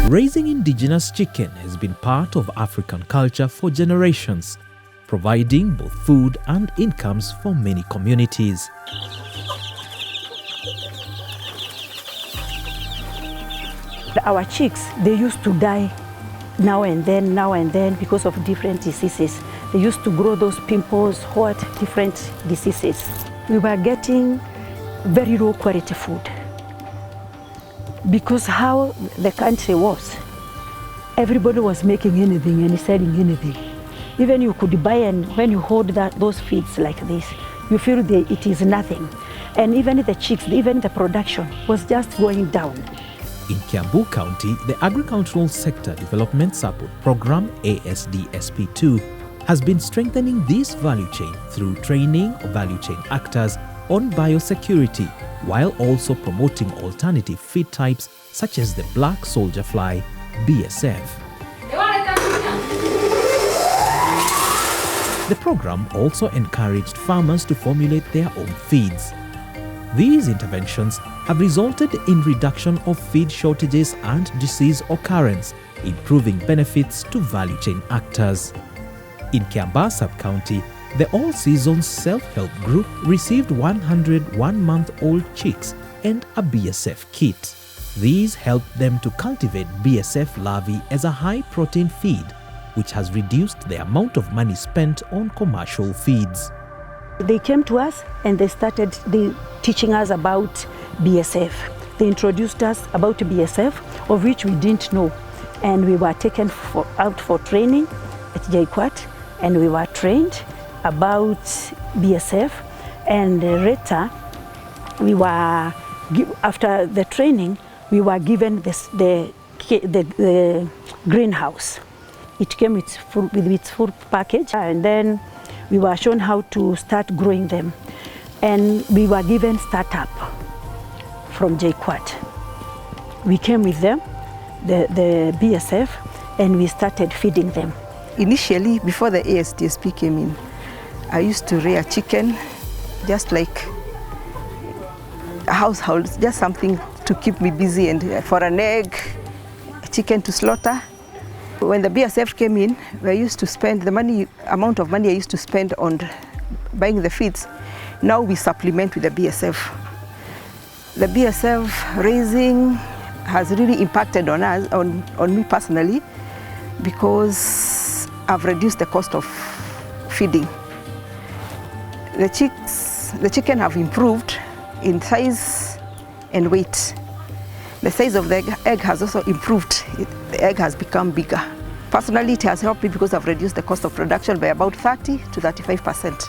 Raising indigenous chicken has been part of African culture for generations, providing both food and incomes for many communities. Our chicks, they used to die now and then because of different diseases. They used to grow those pimples, different diseases. We were getting very low quality food because how the country was, everybody was making anything and selling anything. Even you could buy, and when you hold those feeds like this, you feel it is nothing. And even the chicks, even the production was just going down. In Kiambu County, the Agricultural Sector Development Support Program, ASDSP II, has been strengthening this value chain through training of value chain actors on biosecurity, while also promoting alternative feed types such as the black soldier fly, BSF. The program also encouraged farmers to formulate their own feeds. These interventions have resulted in reduction of feed shortages and disease occurrence, improving benefits to value chain actors. In Kiambu Sub-County, the all-seasons self-help group received 100 one-month-old chicks and a BSF kit. These helped them to cultivate BSF larvae as a high-protein feed, which has reduced the amount of money spent on commercial feeds. They came to us and they started teaching us about BSF. They introduced us about BSF, of which we didn't know. And we were taken out for training at JKUAT, and we were trained about BSF. And later, after the training, we were given the greenhouse. It came with its full package, and then we were shown how to start growing them. And we were given startup from JKUAT. We came with them, the BSF, and we started feeding them. Initially, before the ASDSP came in, I used to rear chicken, just like a household, just something to keep me busy, and for an egg, a chicken to slaughter. When the BSF came in, we used to spend the amount of money I used to spend on buying the feeds. Now we supplement with the BSF. The BSF raising has really impacted on us, on me personally, because I've reduced the cost of feeding. The chicken have improved in size and weight. The size of the egg has also improved. The egg has become bigger. Personally, it has helped me because I've reduced the cost of production by about 30 to 35%.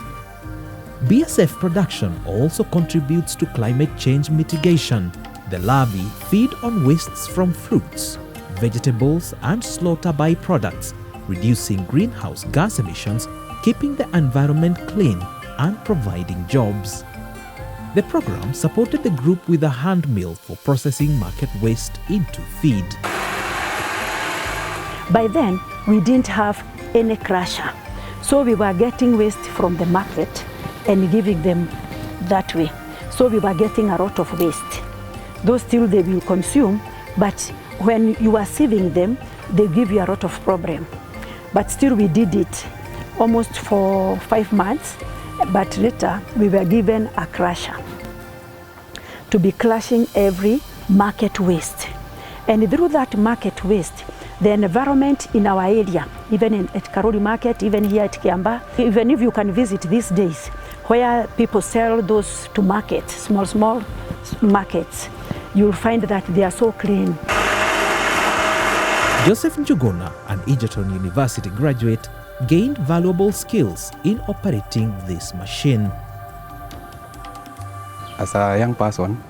BSF production also contributes to climate change mitigation. The larvae feed on wastes from fruits, vegetables, and slaughter byproducts, reducing greenhouse gas emissions, keeping the environment clean, and providing jobs. The program supported the group with a hand mill for processing market waste into feed. By then, we didn't have any crusher, so we were getting waste from the market and giving them that way. So we were getting a lot of waste. Those still they will consume, but when you are sieving them, they give you a lot of problem. But still we did it almost for 5 months, but later we were given a crusher to be crushing every market waste. And through that market waste, the environment in our area, even at Karori Market, even here at Kiambu, even if you can visit these days, where people sell those to market, small markets, you'll find that they are so clean. Joseph Njuguna, an Egerton University graduate, gained valuable skills in operating this machine. As a young person,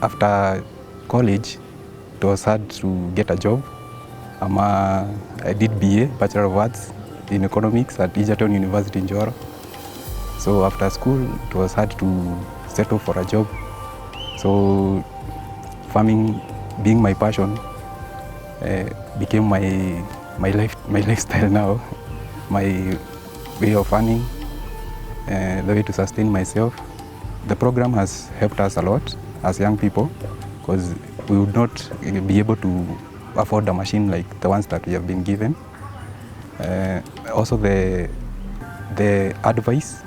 after college, it was hard to get a job. I did BA, Bachelor of Arts, in Economics at Egerton University in Joro. So after school, it was hard to settle for a job. So farming, being my passion, became my lifestyle now, my way of earning, the way to sustain myself. The program has helped us a lot as young people, because we would not be able to afford a machine like the ones that we have been given. Also the advice,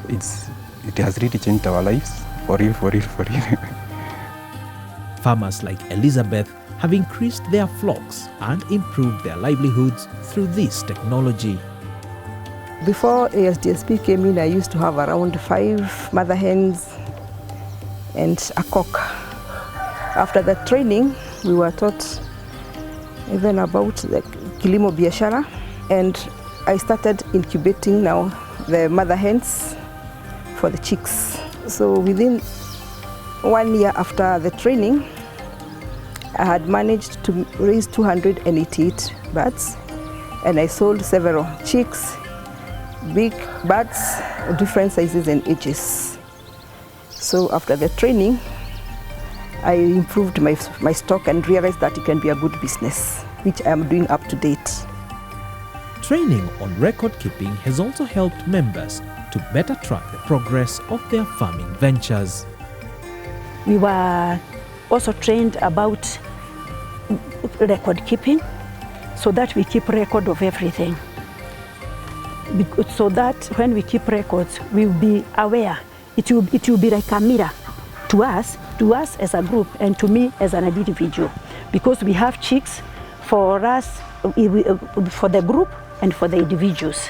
it has really changed our lives, for real. Farmers like Elizabeth have increased their flocks and improved their livelihoods through this technology. Before ASDSP came in, I used to have around 5 mother hens and a cock. After the training, we were taught even about the kilimo biashara, and I started incubating now the mother hens for the chicks. So within 1 year after the training, I had managed to raise 288 birds, and I sold several chicks, big birds, different sizes and ages. So after the training, I improved my stock and realized that it can be a good business, which I am doing up to date. Training on record keeping has also helped members to better track the progress of their farming ventures. We were also trained about record keeping, so that we keep record of everything. So that when we keep records, we will be aware. It will be like a mirror to us as a group and to me as an individual, because we have chicks for us, for the group and for the individuals.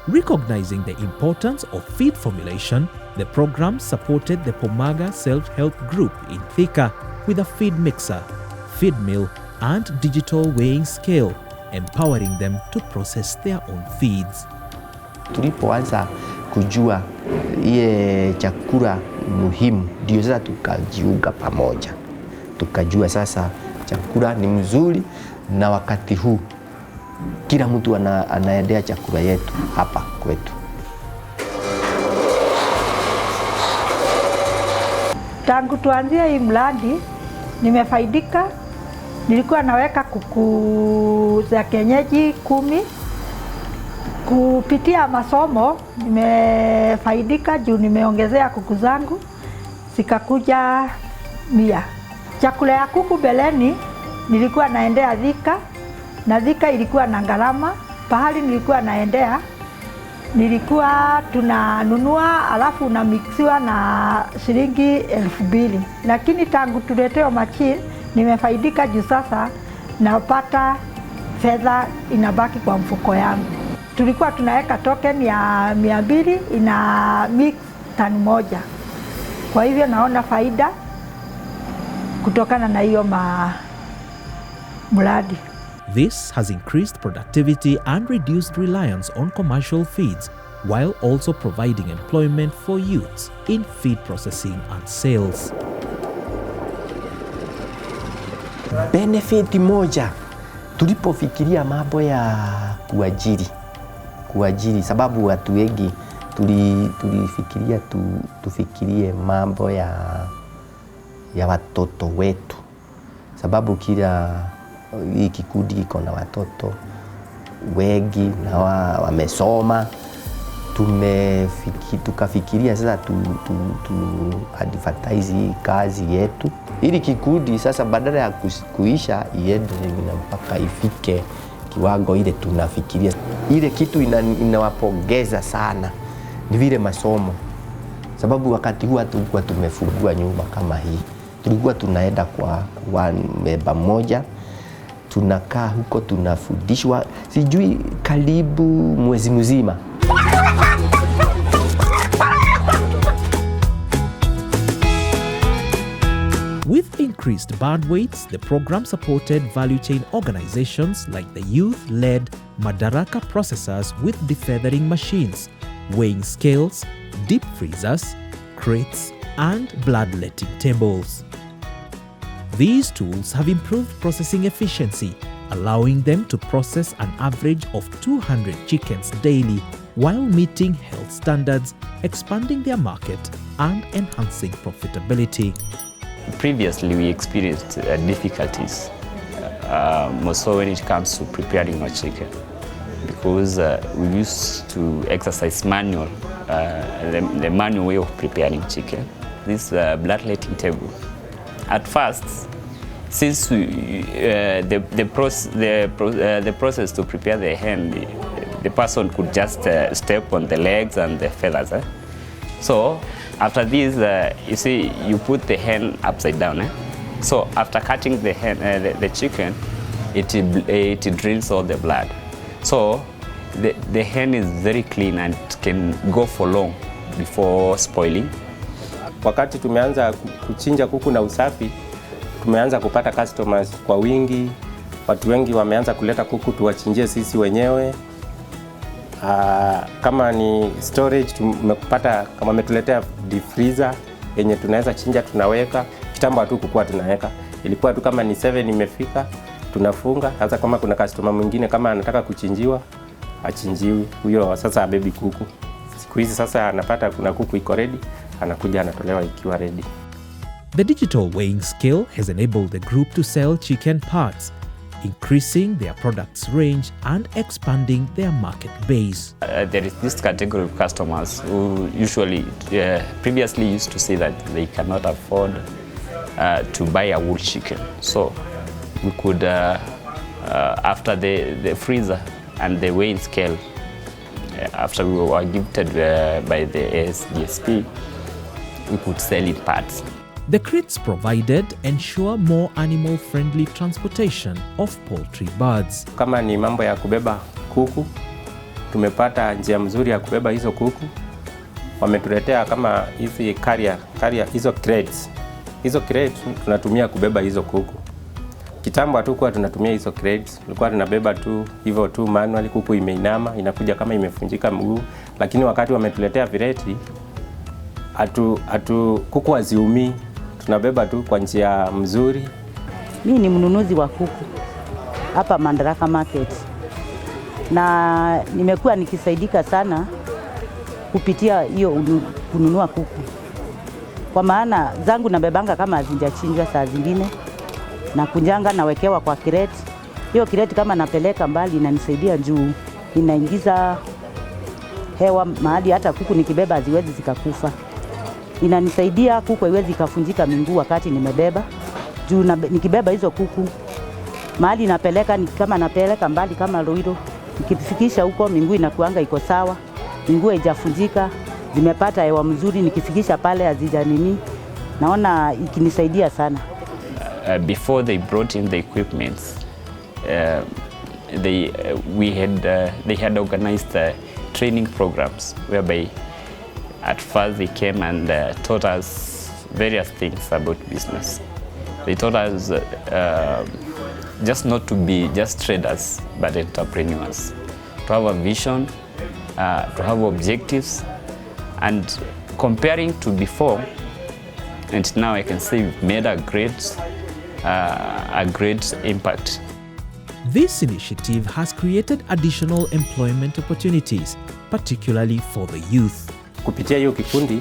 Recognizing the importance of feed formulation, the program supported the Pomaga Self-Help Group in Thika with a feed mixer, feed mill, and digital weighing scale, empowering them to process their own feeds. Tulipoanza kujua ile chakula muhimu, ndio sasa tukajiunga pamoja, tukajua sasa chakula ni mzuri, na wakati huu kila mtu anaendea chakula yetu hapa kwetu. Tangu tuanzie hii mradi nimefaidika. Nilikuwa naweka kuku za kienyeji 10. Kupitia masomo nimefaidika juu nimeongezea kuku zangu zikakuja 100. Chakula ya kuku beleni nilikuwa naendea Thika, na Thika ilikuwa na gharama. Pahali nilikuwa naendea nilikuwa tunanunua alafu unamixiwa na shilingi 2,000. Lakini tangu tuletewa machine nimefaidika juu sasa napata fedha inabaki kwa mfuko yangu. Tulikuwa tunaweka token ya 200 ina mix tani moja. Kwa hivyo naona faida kutokana na hiyo mradi. This has increased productivity and reduced reliance on commercial feeds, while also providing employment for youths in feed processing and sales. Benefit moja tulipofikiria mambo ya kuajiri, sababu watu wengi tulifikiria tufikirie mambo ya watoto wetu, sababu kila hii kikundi iko na watoto wengi na wamesoma. Tukafikiria sasa tu advertise hii kazi yetu, ili kikundi sasa badala ya kuisha iende mpaka ifike kiwango ile tunafikiria. Ile kitu inawapongeza sana ni vile masomo, sababu wakati huo tulikuwa tumefungua nyumba kama hii, tulikuwa tunaenda kwa member moja, tunakaa huko tunafundishwa sijui karibu mwezi mzima. With increased bird weights, the program supported value chain organizations like the youth-led Madaraka processors with defeathering machines, weighing scales, deep freezers, crates, and bloodletting tables. These tools have improved processing efficiency, allowing them to process an average of 200 chickens daily while meeting health standards, expanding their market, and enhancing profitability. Previously, we experienced difficulties, more so when it comes to preparing our chicken, because we used to exercise the manual way of preparing chicken. This bloodletting table at first, since the process to prepare the hen, the person could just step on the legs and the feathers. So after this, you see, you put the hen upside down. So after cutting the hen, the chicken, it drains all the blood. So the hen is very clean and can go for long before spoiling. Wakati tumeanza kuchinja kuku na usafi, tumeanza kupata customers kwa wingi. Watu wengi wameanza kuleta kuku tuwachinjie sisi wenyewe. Kama ni storage, tumepata kama wametuletea deep freezer yenye tunaweza chinja tunaweka. Kitambo tu kukua tunaweka. Ilikuwa tu kama ni 7 imefika tunafunga. Sasa kama kuna customer mwingine kama anataka kuchinjiwa, achinjiwi. Huyo sasa baby kuku. Siku hizi sasa anapata kuna kuku iko ready, anakuja anatolewa ikiwa ready. The digital weighing scale has enabled the group to sell chicken parts, increasing their products range and expanding their market base. There is this category of customers who usually previously used to say that they cannot afford to buy a whole chicken. So we could, after the freezer and the weighing scale, after we were gifted by the ASDSP, we could sell in parts. The crates provided ensure more animal-friendly transportation of poultry birds. Kama ni mambo ya kubeba kuku, tumepata njia mzuri ya kubeba hizo kuku. Wametuletea kama hizi carrier hizo crates. Hizo crates tunatumia kubeba hizo kuku. Kitambo hatukuwa tunatumia hizo crates, tulikuwa tunabeba tu hivyo tu manually, kuku imeinama, inakuja kama imefunjika mguu, lakini wakati wametuletea vireti, kuku haziumii, tunabeba tu kwa njia mzuri. Mimi ni mnunuzi wa kuku hapa Mandaraka Market, na nimekuwa nikisaidika sana kupitia hiyo kununua kuku, kwa maana zangu nabebanga kama hazijachinjwa saa zingine na kunjanga nawekewa kwa kireti. Hiyo kireti kama napeleka mbali inanisaidia juu inaingiza hewa mahali hata kuku nikibeba haziwezi zikakufa. Inanisaidia kuku haiwezi kafunjika miguu wakati nimebeba. Juu nikibeba hizo kuku mahali napeleka, kama napeleka mbali kama Ruiru, nikifikisha huko miguu inakuanga iko sawa, miguu haijafunjika, zimepata hewa mzuri, nikifikisha pale hazijanini. Naona ikinisaidia sana. Before they brought in the equipment, they had organized training programs whereby at first they came and taught us various things about business. They taught us just not to be just traders but entrepreneurs, to have a vision, to have objectives, and comparing to before and now, I can say we've made a great impact. This initiative has created additional employment opportunities, particularly for the youth. Kupitia hiyo kikundi,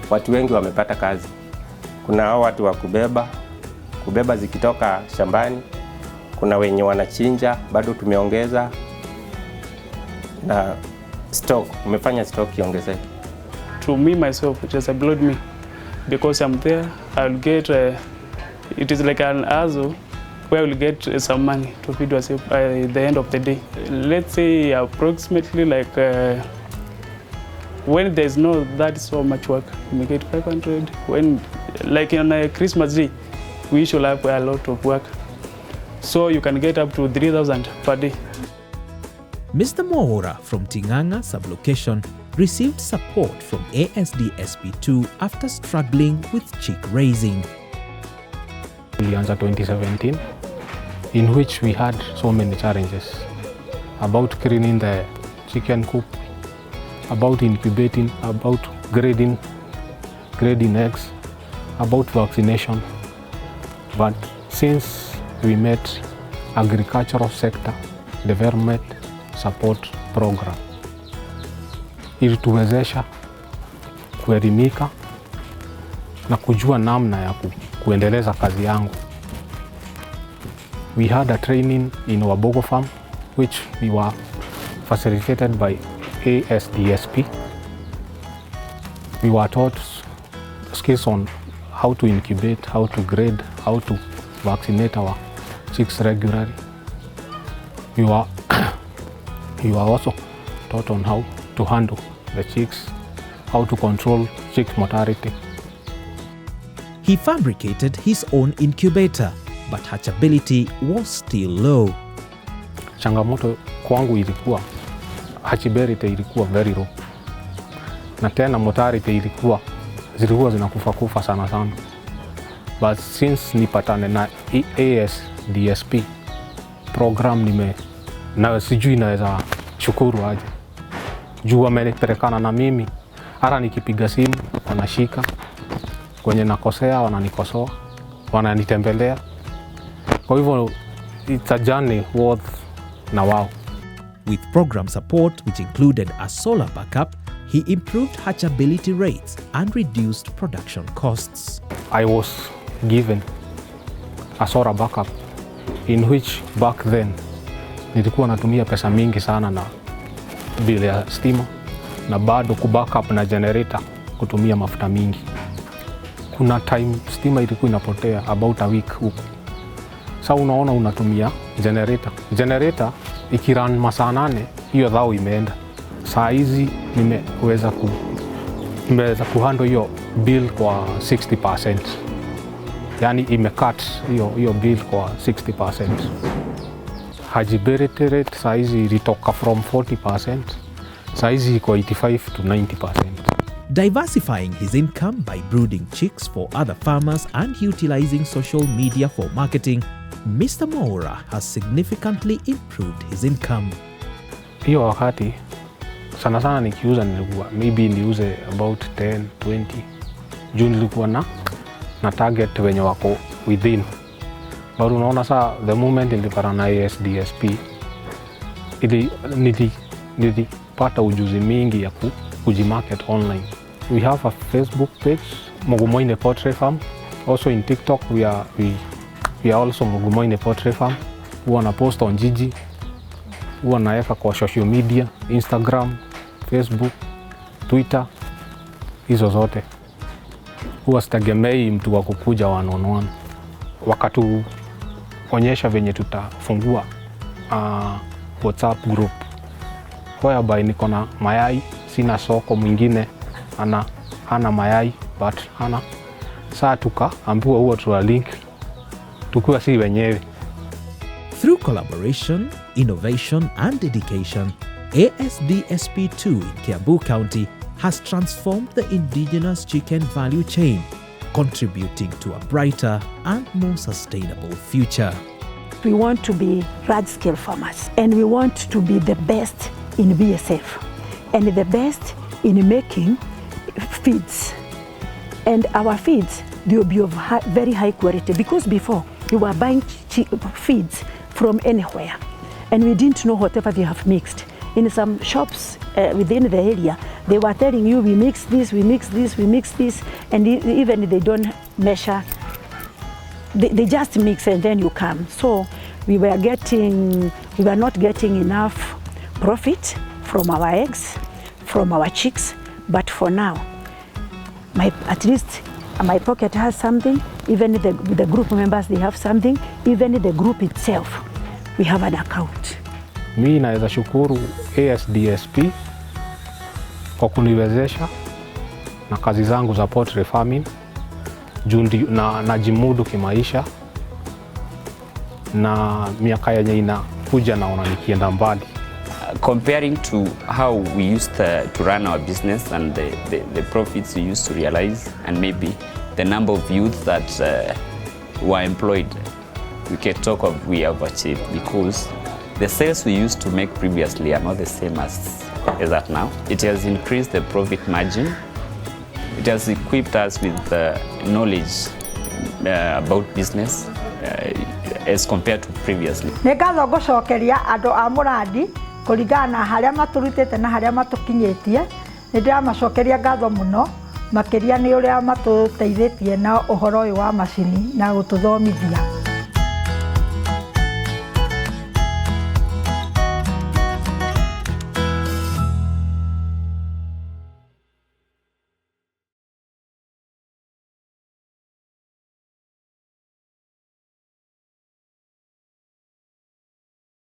watu wengi wamepata kazi. Kuna hao watu wa kubeba zikitoka shambani. Kuna wenye wanachinja, bado tumeongeza, na stock, umefanya stock iongezeke. To me myself, it has blowed me because I'm there. I'll get it is like an hustle where we'll get some money to feed ourselves by the end of the day. Let's say approximately like when there's not that so much work, we get 500. When like on a Christmas Day, we usually have a lot of work, so you can get up to 3,000 per day. Mr. Mohora from Tinganga sublocation received support from ASDSP II after struggling with chick raising. Ilianza 2017, in which we had so many challenges about cleaning the chicken coop, about incubating, about grading eggs, about vaccination. But since we met agricultural sector development support program, ilituwezesha kuelimika na kujua namna ya kuendeleza kazi yangu. We had a training in Wabogo farm which we were facilitated by ASDSP. We were taught skills on how to incubate, how to grade, how to vaccinate our chicks regularly. You are also taught on how to handle the chicks, how to control chick mortality. He fabricated his own incubator, but hatchability was still low. Changamoto kwangu ilikuwa hatchability ilikuwa very low. Na tena mortality zilikuwa zinakufa sana. But since nipatane na ASDSP program na sijui naweza shukuru aje. Juu wamenipelekana na mimi, hata nikipiga simu wanashika, kwenye nakosea wananikosoa, wananitembelea. Kwa hivyo it's a journey worth na wow. With program support which included a solar backup, he improved hatchability rates and reduced production costs. I was given a solar backup in which back then nilikuwa natumia pesa mingi sana na bill ya stima na bado kubackup na generator kutumia mafuta mingi. Kuna time stima ilikuwa inapotea about a week huku. Sasa unaona unatumia generator. Generator ikirun masaa 8 hiyo dhao imeenda. Saa hizi nimeweza kuhandle hiyo bill kwa 60%. Yani imecut hiyo bill kwa 60%. Hatchability rate saa hizi ilitoka from 40%, saa hizi iko 85 to 90%. Diversifying his income by brooding chicks for other farmers and utilizing social media for marketing, Mr. Moura has significantly improved his income. Hiyo wakati sana nikiuza nilikuwa maybe niuze about 10, 20. Juu nilikuwa na target wenye wako within. But unaona saa the moment nilipata na ASDSP nilipata ujuzi mingi ya kujimarket online. We have a Facebook page, Mugumoine Poultry Farm. Also in TikTok we are also Mugumoine Poultry Farm. Huwa na post on Gigi, huwa naeka kwa social media, Instagram, Facebook, Twitter, hizo zote. Huwa sitegemei mtu wa kukuja one-on-one. Wakatuonyesha venye tutafungua WhatsApp group. Whereby niko na mayai, sina soko, mwingine hana mayai but hana. Saa tukaambiwa huwa tuna link tukiwa si wenyewe. Through collaboration, innovation and dedication, ASDSP II in Kiambu County has transformed the indigenous chicken value chain, contributing to a brighter and more sustainable future. We want to be large-scale farmers, and we want to be the best in BSF and the best in making feeds. And our feeds, they will be of very high quality, because before we were buying feeds from anywhere and we didn't know whatever they have mixed. In some shops within the area, they were telling you, we mix this, we mix this, we mix this, and even they don't measure, they just mix and then you come. So we were not getting enough profit from our eggs, from our chicks, but for now, at least my pocket has something, even the group members, they have something, even the group itself, we have an account. Mimi naweza shukuru ASDSP kwa kuniwezesha na kazi zangu za poultry farming, na najimudu kimaisha, na miaka yenye inakuja naona nikienda mbali. Comparing to how we used to run our business and the profits we used to realize, and maybe the number of youth that were employed, we can talk of we have achieved, because the sales we used to make previously are not the same as that now. It has increased the profit margin. It has equipped us with knowledge about business as compared to previously. Nĩngatho gũcokeria andũ a mũrandi kũringana na harĩa matũrutĩte na harĩa matũkinyĩtie. Nĩndĩramacokeria ngatho mũno makĩria nĩ ũrĩa matũteithĩtie na ũhoro ũyũ wa macini na gũtũthomithia.